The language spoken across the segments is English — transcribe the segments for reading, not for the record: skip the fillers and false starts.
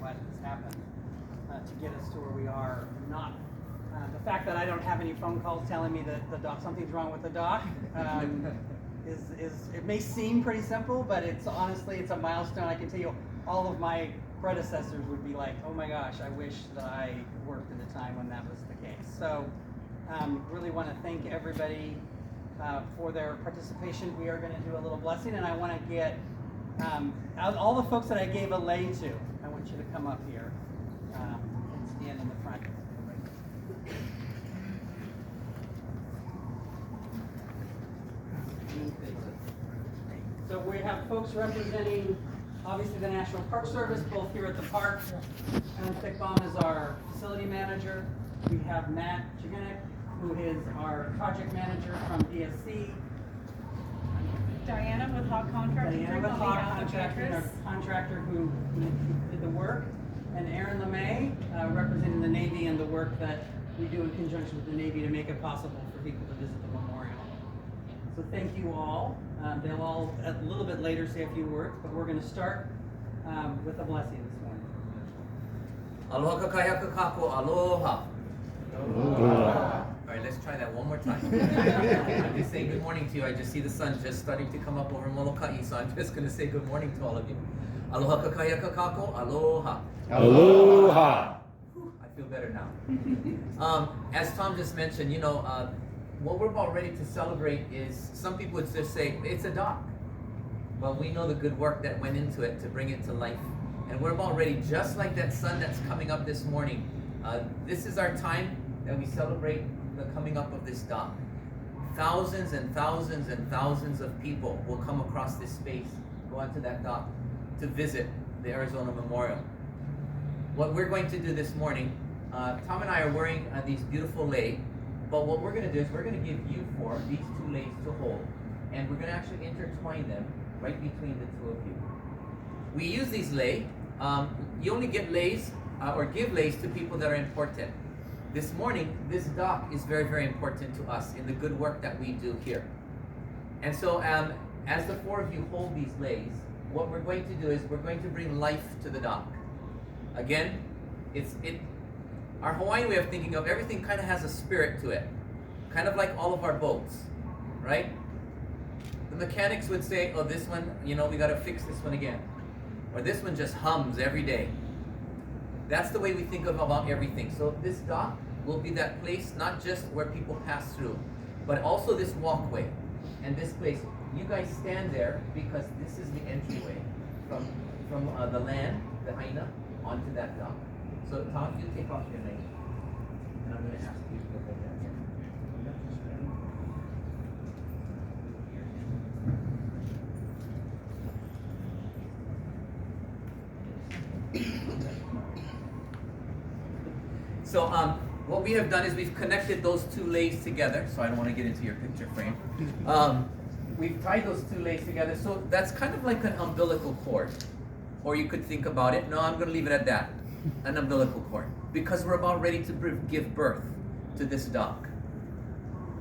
what has happened to get us to where we are. Not the fact that I don't have any phone calls telling me that the dock, something's wrong with the dock, is it may seem pretty simple, but it's honestly it's a milestone. I can tell you, all of my predecessors would be like, oh my gosh, I wish that I worked at a time when that was the case. So really want to thank everybody for their participation. We are going to do a little blessing, and I want to get all the folks that I gave a lay to, I want you to come up here and stand in the front. So we have folks representing, obviously, the National Park Service, both here at the park. Alan Thickbaum is our facility manager. We have Matt Chiganek, who is our project manager from DSC. Diana with Hawk Contracting. Diana with Hawk Contracting, our contractor who did the work. And Aaron LeMay, representing the Navy and the work that we do in conjunction with the Navy to make it possible for people to visit the memorial. So thank you all. They'll all, a little bit later, say a few words, but we're going to start with a blessing this morning. Aloha kakaya kakako, aloha. Aloha. All right, let's try that one more time. I'm just saying good morning to you. I just see the sun just starting to come up over Molokai, so I'm just going to say good morning to all of you. Aloha kakaya kakako, aloha. Aloha. I feel better now. As Tom just mentioned, you know, what we're about ready to celebrate is, some people would just say, it's a dock. But we know the good work that went into it to bring it to life. And we're about ready, just like that sun that's coming up this morning. This is our time that we celebrate the coming up of this dock. Thousands and thousands and thousands of people will come across this space, go onto that dock to visit the Arizona Memorial. What we're going to do this morning, Tom and I are wearing these beautiful lei, but what we're going to do is we're going to give you four these two leis to hold, and we're going to actually intertwine them right between the two of you. We use these lei. You only get leis or give leis to people that are important. This morning, this dock is very, very important to us in the good work that we do here. And so as the four of you hold these leis, what we're going to do is we're going to bring life to the dock. Again, our Hawaiian way of thinking of everything kind of has a spirit to it, kind of like all of our boats, right? The mechanics would say, oh, this one, you know, we got to fix this one again. Or this one just hums every day. That's the way we think about everything. So this dock will be that place, not just where people pass through, but also this walkway and this place. You guys stand there because this is the entryway from the land, the haina, onto that dock. So Tom, you take off your name, and I'm going to ask you to go down here. So what we have done is we've connected those two leis together. So I don't want to get into your picture frame. We've tied those two legs together, so that's kind of like an umbilical cord. Or you could think about it, no, I'm going to leave it at that, an umbilical cord. Because we're about ready to give birth to this dock.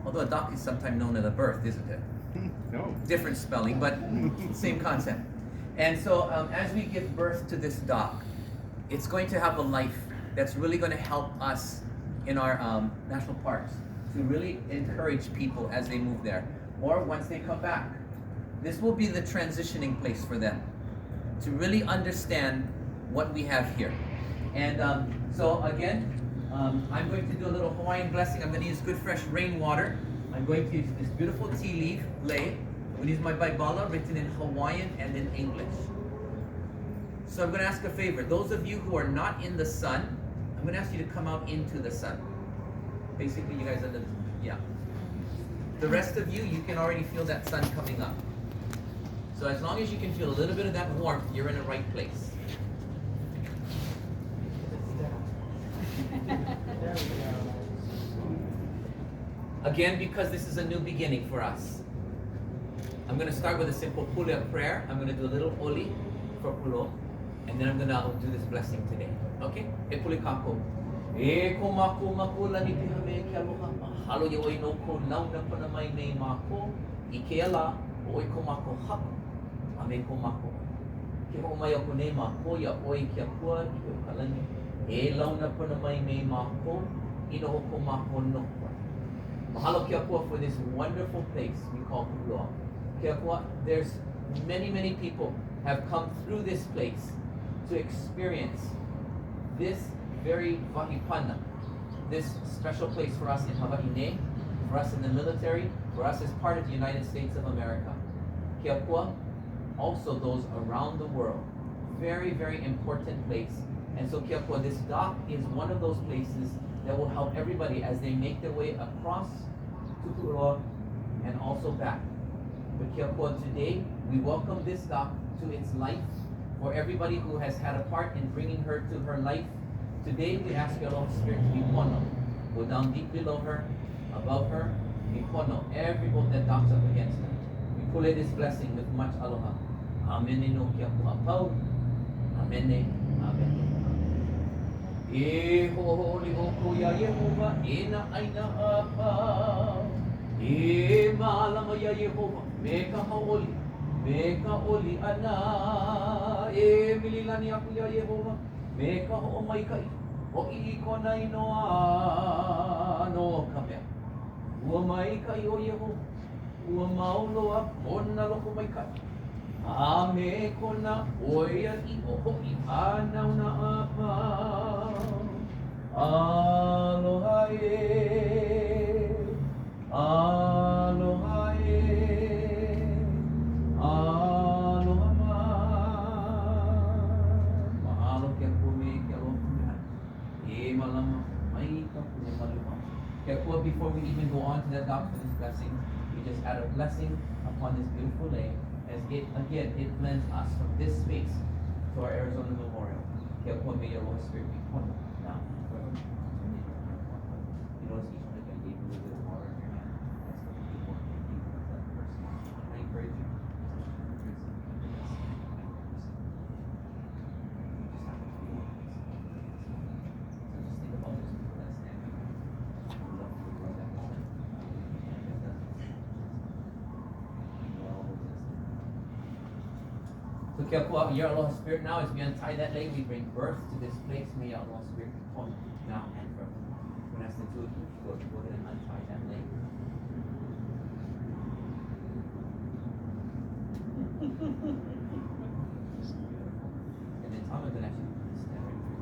Although a dock is sometimes known as a birth, isn't it? No. Different spelling, but same concept. And so as we give birth to this dock, it's going to have a life that's really going to help us in our national parks to really encourage people as they move there. Or once they come back. This will be the transitioning place for them to really understand what we have here. And so again, I'm going to do a little Hawaiian blessing. I'm going to use good fresh rainwater. I'm going to use this beautiful tea leaf lei. I'm going to use my Baibala written in Hawaiian and in English. So I'm going to ask a favor. Those of you who are not in the sun, I'm going to ask you to come out into the sun. Basically, you guys are yeah. The rest of you, you can already feel that sun coming up. So as long as you can feel a little bit of that warmth, you're in the right place. Again, because this is a new beginning for us, I'm going to start with a simple pule prayer. I'm going to do a little oli for pulo, and then I'm going to do this blessing today. Okay? E pule kako. E ko mako mako lani pihame ke aloha. Halo yo oi no ko launa kona mai nei mako. I ke ala o oi ko mako hako. A me ko mako. Ke ho mai o kone ma ko ia oi kia kua I o kalani. E launa puna mai me ma ko I no hoko ma ko no. Mahalo kia kua for this wonderful place we call Kuloa. Kia kua, there's many people have come through this place to experience this very wahipana, this special place for us in Hawaii, for us in the military, for us as part of the United States of America. Kia kua, also those around the world. Very important place. And so kia kua, this dock is one of those places that will help everybody as they make their way across to Kuloa and also back. But kia kua, today we welcome this dock to its life. For everybody who has had a part in bringing her to her life, today we ask your Holy Spirit to be pono. Go down deep below her, above her, be pono. Every boat that docks up against her. We pull this blessing with much aloha. Amen no kia kua pau. Amen. Amen. E ho'oli hoko ya Yehova, e na aina apa. E malama ya Yehova, me ka haoli, me ka oli ana. E mililani aku ya Yehova, me ka ho mai kai. O I kona inoa no ka mea. Ua mai kai o Yehova, ua mauloa kona loko mai kai. A me kona oia I o ho'i anauna apa. Aloha e, aloha e, aloha ma. Mahalo kia kume kia lofu mea. E malama mai ka kume malama. Kia kua, before we even go on to the dock for this blessing, we just add a blessing upon this beautiful day. As it, again, it blends us from this space to our Arizona Memorial. Kia kua, may your Holy Spirit be pono now. Forever. You notice each one of them gave a little bit of water in your hand. That's what you want to do with that person. I encourage you. Just have to feel it. So just think about those people that stand here. Who love to grow that moment. So kia kua, your Aloha Spirit now, as we untie that leg, we bring birth to this place. May your Aloha Spirit come now and forever. When I ask the two of you to go ahead and untie that leg. And then Tom is going to actually stand right here.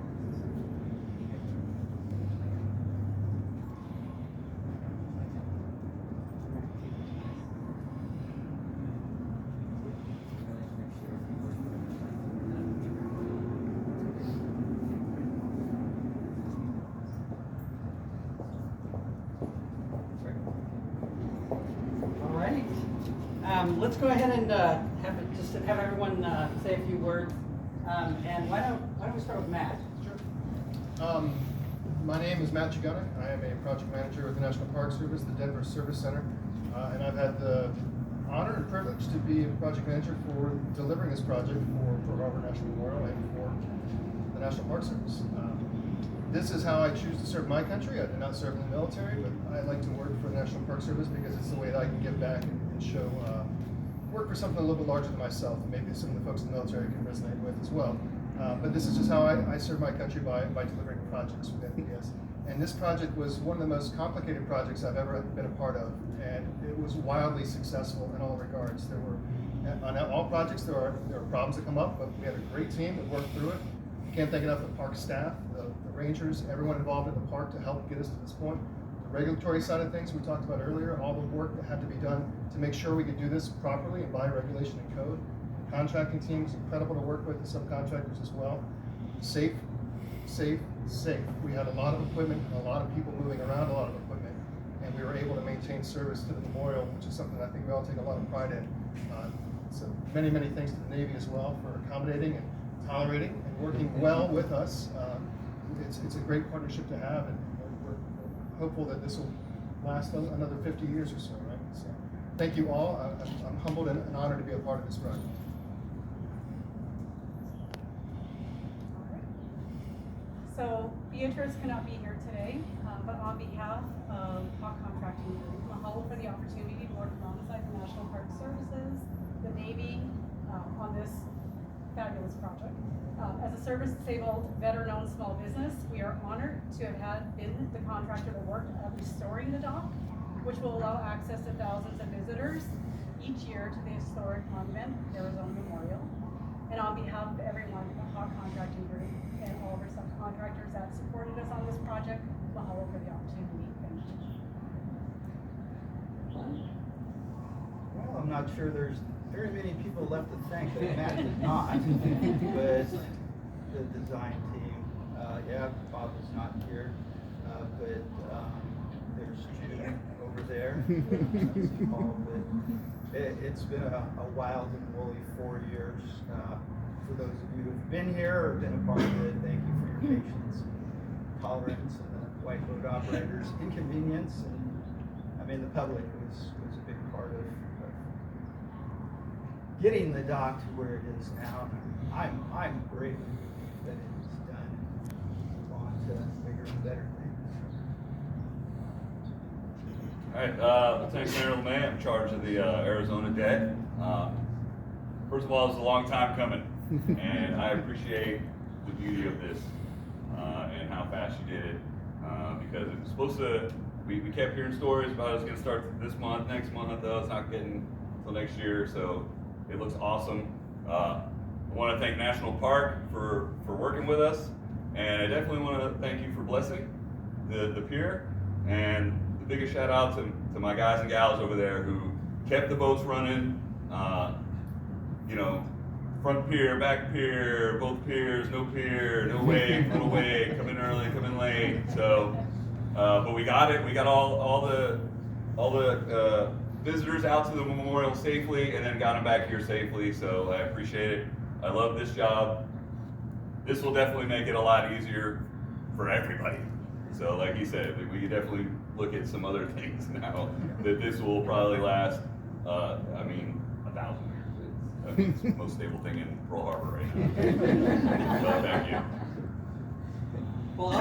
Let's go ahead and have everyone say a few words. And why don't we start with Matt? Sure. My name is Matt Chigana. I am a project manager with the National Park Service, the Denver Service Center, and I've had the honor and privilege to be a project manager for delivering this project for Pearl Harbor National Memorial and for the National Park Service. This is how I choose to serve my country. I did not serve in the military, but I like to work for the National Park Service because it's the way that I can give back and show, work for something a little bit larger than myself, and maybe some of the folks in the military can resonate with as well. But this is just how I serve my country by delivering projects with NPS. And this project was one of the most complicated projects I've ever been a part of, and it was wildly successful in all regards. There were, on all projects, there are problems that come up, but we had a great team that worked through it. Can't thank enough the park staff, the rangers, everyone involved in the park to help get us to this point. The regulatory side of things we talked about earlier, all the work that had to be done to make sure we could do this properly and by regulation and code. The contracting team was incredible to work with, the subcontractors as well. Safe. We had a lot of equipment, a lot of people moving around a lot of equipment, and we were able to maintain service to the memorial, which is something I think we all take a lot of pride in. So many thanks to the Navy as well for accommodating and tolerating and working well with us. It's a great partnership to have, and we're hopeful that this will last another 50 years or so, right? So thank you all. I'm humbled and honored to be a part of this project. So Beatrice cannot be here today, but on behalf of Hawk Contracting, mahalo for the opportunity to work alongside the National Park Services, the Navy, on this fabulous project. As a service-disabled, veteran-owned small business, we are honored to have been the contractor that worked at restoring the dock, which will allow access to thousands of visitors each year to the historic monument, Arizona Memorial. And on behalf of everyone in the Hawk Contracting Group and all of our subcontractors that supported us on this project, mahalo for the opportunity. Thank you. Well, I'm not sure there's very many people left to thank that Matt did not, but the design team, yeah, Bob is not here, but there's Judy over there. That's Paul, but it's been a wild and woolly 4 years. For those of you who've been here or been a part of it, thank you for your patience, tolerance, and the white boat operators' inconvenience, and I mean the public was a big part of getting the dock to where it is now. I'm grateful that it is done and move on to bigger and better things. All right, Lieutenant Colonel LeMay, I'm in charge of the Arizona deck. First of all, it's a long time coming, and I appreciate the beauty of this and how fast you did it, because it was supposed to, we kept hearing stories about it was going to start this month, next month, though it's not getting until next year, so it looks awesome. I want to thank National Park for working with us, and I definitely want to thank you for blessing the pier, and the biggest shout out to my guys and gals over there who kept the boats running, you know, front pier, back pier, both piers, no wake, little wake, come in early, come in late. So, but we got it. We got all the visitors out to the memorial safely, and then got them back here safely. So I appreciate it. I love this job. This will definitely make it a lot easier for everybody. So like you said, we could definitely look at some other things now that this will probably last, I mean, 1,000 years. It's the most stable thing in Pearl Harbor right now. So thank you. Well,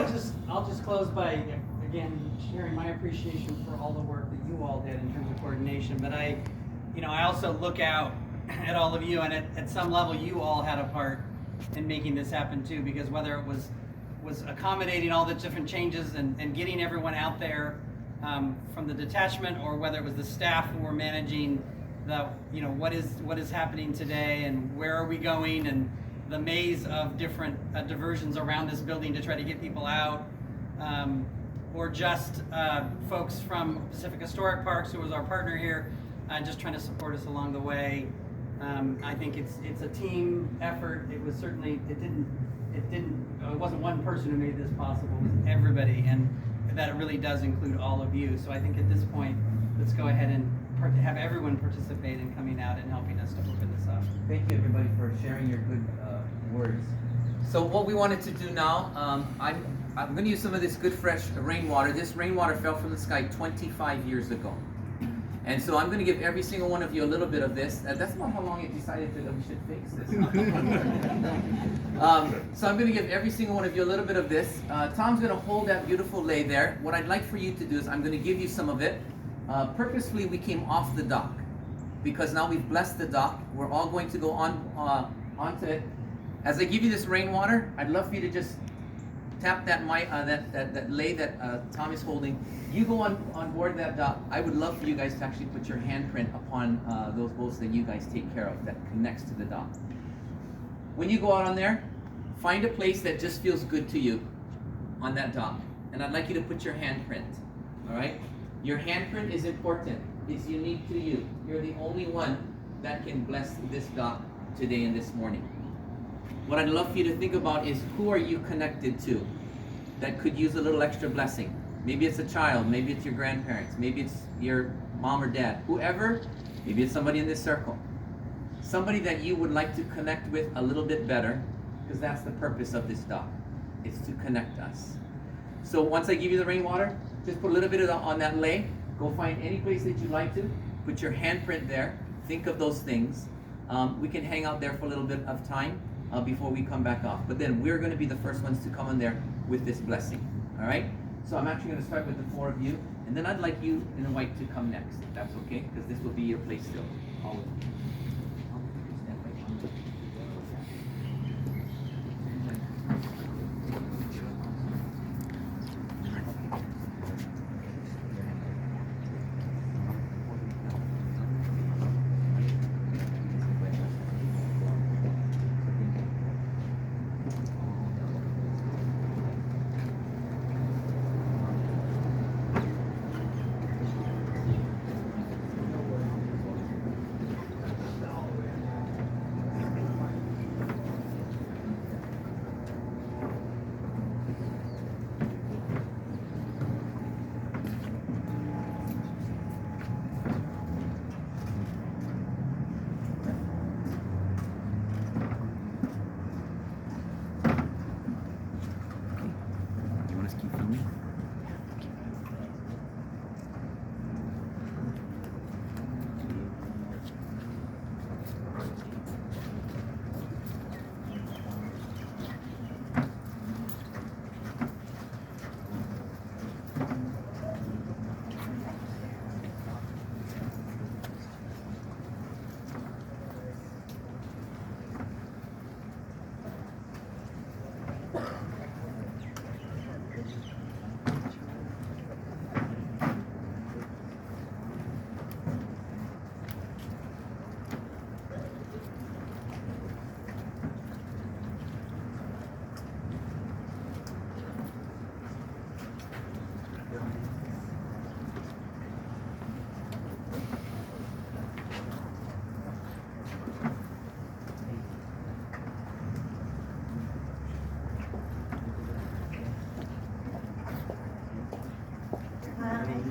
I'll just close by again sharing my appreciation for all the work that you all did in terms of coordination. But I also look out at all of you, and at some level, you all had a part in making this happen too. Because whether it was accommodating all the different changes and getting everyone out there from the detachment, or whether it was the staff who were managing the what is happening today and where are we going, and the maze of different diversions around this building to try to get people out, or just folks from Pacific Historic Parks, who was our partner here, just trying to support us along the way. I think it's a team effort. It was certainly it wasn't one person who made this possible. It was everybody, and that it really does include all of you. So I think at this point, let's go ahead and have everyone participate in coming out and helping us to open this up. Thank you, everybody, for sharing your good words. So what we wanted to do now, I'm going to use some of this good fresh rainwater. This rainwater fell from the sky 25 years ago. And so I'm going to give every single one of you a little bit of this. That's not how long it decided that we should fix this. So I'm going to give every single one of you a little bit of this. Tom's going to hold that beautiful lei there. What I'd like for you to do is I'm going to give you some of it. Purposefully, we came off the dock because now we've blessed the dock. We're all going to go onto it. As I give you this rainwater, I'd love for you to just tap that lei that Tom is holding. You go on board that dock. I would love for you guys to actually put your handprint upon those boats that you guys take care of that connects to the dock. When you go out on there, find a place that just feels good to you on that dock. And I'd like you to put your handprint, all right? Your handprint is important. It's unique to you. You're the only one that can bless this dock today and this morning. What I'd love for you to think about is, who are you connected to that could use a little extra blessing? Maybe it's a child, maybe it's your grandparents, maybe it's your mom or dad, whoever, maybe it's somebody in this circle. Somebody that you would like to connect with a little bit better, because that's the purpose of this dock. It's to connect us. So once I give you the rainwater, just put a little bit of on that lei. Go find any place that you'd like to. Put your handprint there. Think of those things. We can hang out there for a little bit of time before we come back off. But then we're going to be the first ones to come in there with this blessing. All right? So I'm actually going to start with the four of you. And then I'd like you in the white to come next, if that's okay, because this will be your place still. All of you.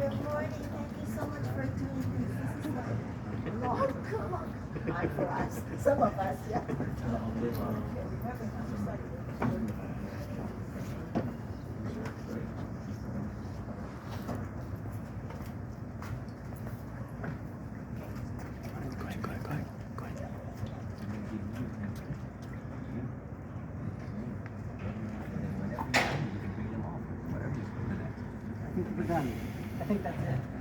Good morning, thank you so much for doing this. This is like a long time for us, some of us, yeah. I think we're done. I think that's it.